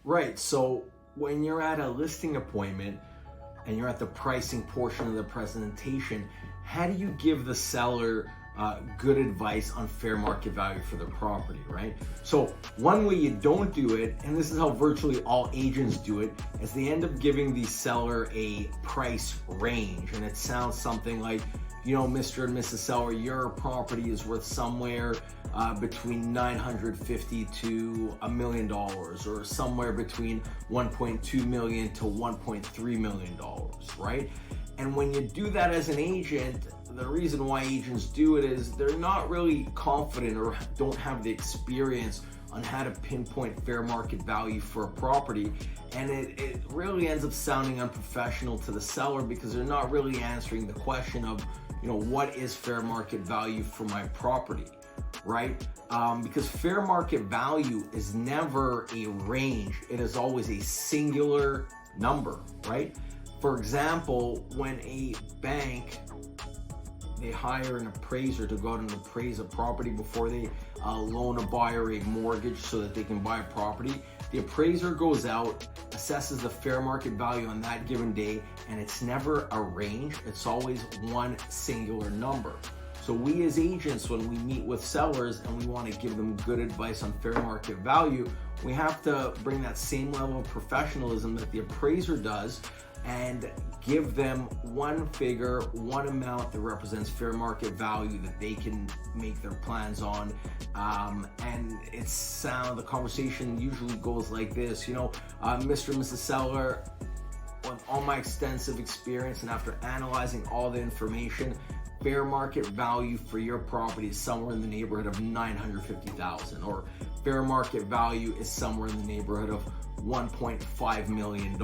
Right. So when you're at a listing appointment and you're at the pricing portion of the presentation, how do you give the seller good advice on fair market value for their property, right? So one way you don't do it, and this is how virtually all agents do it, is they end up giving the seller a price range. And it sounds something like, you know, Mr. and Mrs. Seller, your property is worth somewhere between $950 to $1 million, or somewhere between $1.2 million to $1.3 million, right? And when you do that as an agent, the reason why agents do it is they're not really confident or don't have the experience on how to pinpoint fair market value for a property. And it really ends up sounding unprofessional to the seller because they're not really answering the question of, you know, what is fair market value for my property, right? Because fair market value is never a range. It is always a singular number, right? For example, when a bank, they hire an appraiser to go out and appraise a property before they loan a buyer a mortgage so that they can buy a property. The appraiser goes out, assesses the fair market value on that given day, and it's never a range. It's always one singular number. So we as agents, when we meet with sellers and we want to give them good advice on fair market value, we have to bring that same level of professionalism that the appraiser does and give them one figure, one amount that represents fair market value that they can make their plans on. And the conversation usually goes like this, you know, Mr. and Mrs. Seller, with all my extensive experience and after analyzing all the information, fair market value for your property is somewhere in the neighborhood of $950,000, or fair market value is somewhere in the neighborhood of $1.5 million,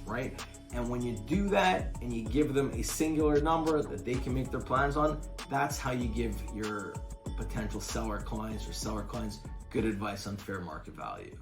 right? And when you do that and you give them a singular number that they can make their plans on, that's how you give your potential seller clients or seller clients good advice on fair market value.